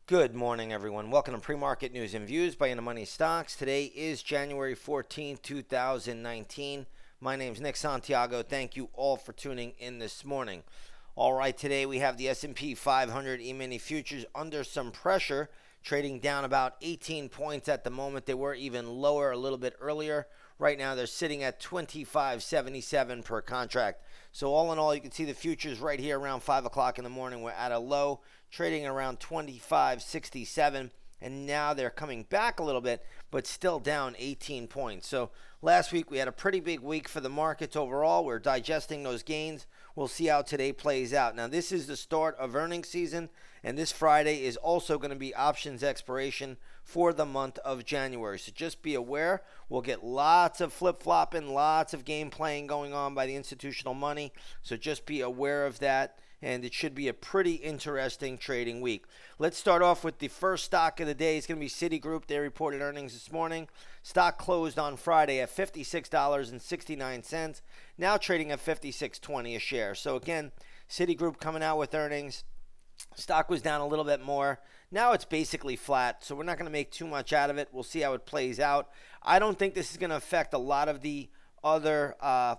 Good morning, everyone. Welcome to Pre-Market News and Views by In the Money Stocks. Today is January 14th, 2019. My name is Nick Santiago. Thank you all for tuning in this morning. All right, today we have the S&P 500 E-mini futures under some pressure, trading down about 18 points at the moment. They were even lower a little bit earlier. Right now, they're sitting at 25.77 per contract. So all in all, you can see the futures right here around 5 o'clock in the morning. We're at a low, trading around 25.67. And now they're coming back a little bit, but still down 18 points. So last week, we had a pretty big week for the markets overall. We're digesting those gains. We'll see how today plays out. Now, this is the start of earnings season, and this Friday is also going to be options expiration for the month of January. So just be aware, we'll get lots of flip-flopping, lots of game playing going on by the institutional money. So just be aware of that, and it should be a pretty interesting trading week. Let's start off with the first stock of the day. It's going to be Citigroup. They reported earnings this morning. Stock closed on Friday at $56.69, now trading at $56.20 a share. So again, Citigroup coming out with earnings. Stock was down a little bit more. Now it's basically flat, so we're not going to make too much out of it. We'll see how it plays out. I don't think this is going to affect a lot of the other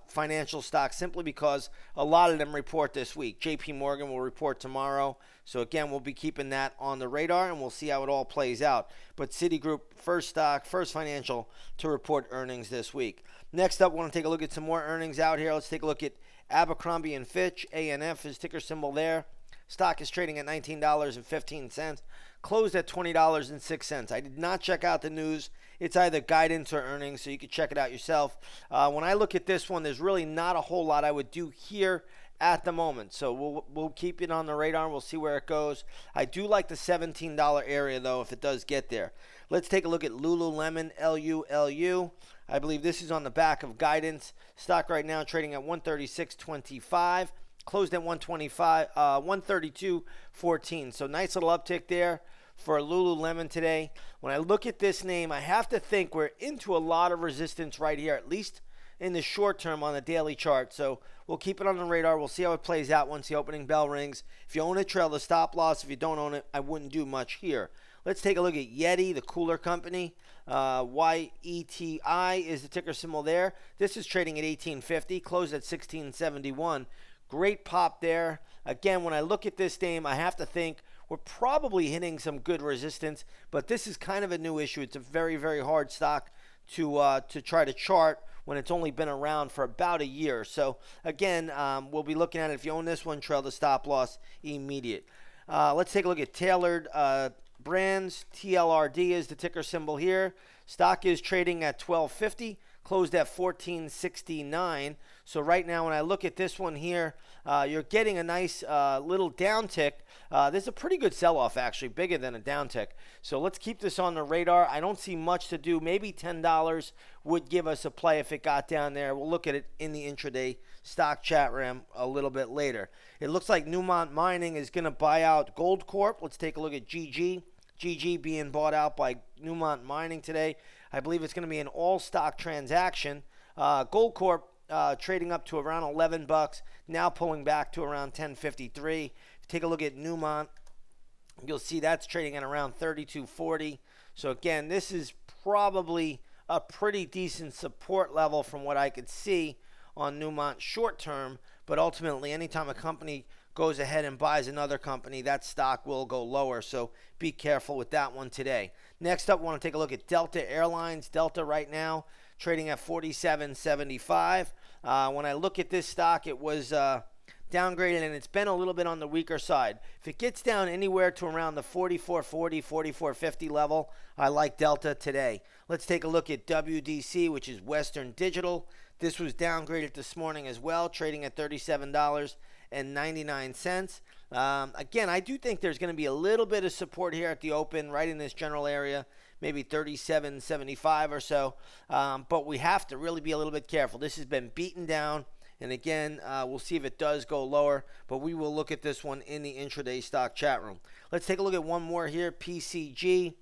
financial stocks simply because a lot of them report this week. JP Morgan will report tomorrow. So again, we'll be keeping that on the radar, and we'll see how it all plays out. But Citigroup, first stock, first financial to report earnings this week. Next up, we want to take a look at some more earnings out here. Let's take a look at Abercrombie & Fitch. ANF is ticker symbol there. Stock is trading at $19.15, closed at $20.06. I did not check out the news. It's either guidance or earnings, so you can check it out yourself. When I look at this one, there's really not a whole lot I would do here at the moment. So we'll keep it on the radar, and we'll see where it goes. I do like the $17 area, though, if it does get there. Let's take a look at Lululemon, LULU. I believe this is on the back of guidance. Stock right now trading at $136.25. Closed at 132.14. So nice little uptick there for Lululemon today. When I look at this name, I have to think we're into a lot of resistance right here, at least in the short term on the daily chart. So we'll keep it on the radar. We'll see how it plays out once the opening bell rings. If you own it, trail the stop loss. If you don't own it, I wouldn't do much here. Let's take a look at Yeti, the cooler company. YETI is the ticker symbol there. This is trading at $18.50, closed at $16.71. Great pop there. Again, when I look at this name, I have to think we're probably hitting some good resistance, but this is kind of a new issue. It's a very, very hard stock to try to chart when it's only been around for about a year. So again, we'll be looking at it. If you own this one, trail the stop loss immediate. Let's take a look at Tailored Brands. TLRD is the ticker symbol here. Stock is trading at $12.50. Closed at $14.69. So right now, when I look at this one here, you're getting a nice little downtick. There's a pretty good sell-off, actually, bigger than a downtick. So let's keep this on the radar. I don't see much to do. Maybe $10 would give us a play if it got down there. We'll look at it in the intraday stock chat room a little bit later. It looks like Newmont Mining is going to buy out Goldcorp. Let's take a look at GG. GG being bought out by Newmont Mining today. I believe it's going to be an all-stock transaction. Goldcorp trading up to around $11, now pulling back to around $10.53. If you take a look at Newmont, you'll see that's trading at around $32.40. So again, this is probably a pretty decent support level from what I could see on Newmont short term, but ultimately anytime a company goes ahead and buys another company, that stock will go lower. So be careful with that one today. Next up, we want to take a look at Delta Airlines. Delta right now trading at $47.75. When I look at this stock, it was downgraded, and it's been a little bit on the weaker side. If it gets down anywhere to around the $44.40, $44.50 level, I like Delta today. Let's take a look at WDC, which is Western Digital. This was downgraded this morning as well, trading at $37.99. Again, I do think there's going to be a little bit of support here at the open, right in this general area, maybe $37.75 or so. But we have to really be a little bit careful. This has been beaten down, and again, we'll see if it does go lower, but we will look at this one in the intraday stock chat room. Let's take a look at one more here, PCG.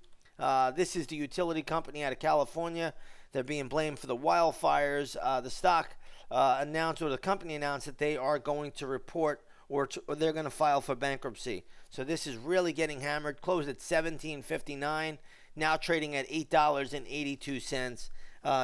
This is the utility company out of California. They're being blamed for the wildfires. The stock announced, or the company announced, that they are going to report or they're going to file for bankruptcy. So this is really getting hammered. Closed at $17.59, now trading at $8.82.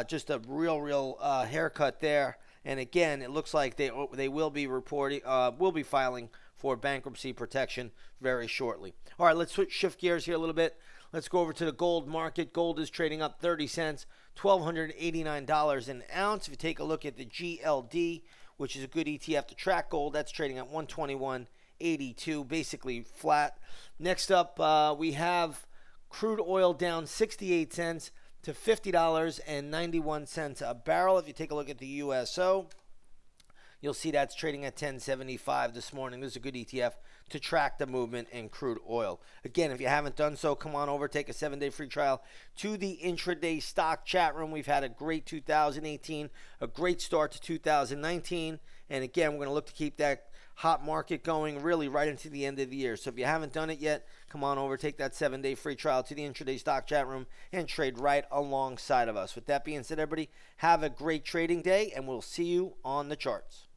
Just a real haircut there. And again, it looks like they will be filing for bankruptcy protection very shortly. All right, let's shift gears here a little bit. Let's go over to the gold market. Gold is trading up 30 cents, $1,289 an ounce. If you take a look at the GLD, which is a good ETF to track gold, that's trading at 121.82, basically flat. Next up, we have crude oil down 68 cents to $50.91 a barrel. If you take a look at the USO, you'll see that's trading at 10.75 this morning. This is a good ETF to track the movement in crude oil. Again, if you haven't done so, come on over, take a 7-day free trial to the intraday stock chat room. We've had a great 2018, a great start to 2019. And again, we're going to look to keep that hot market going really right into the end of the year. So if you haven't done it yet, come on over, take that 7-day free trial to the intraday stock chat room and trade right alongside of us. With that being said, everybody, have a great trading day, and we'll see you on the charts.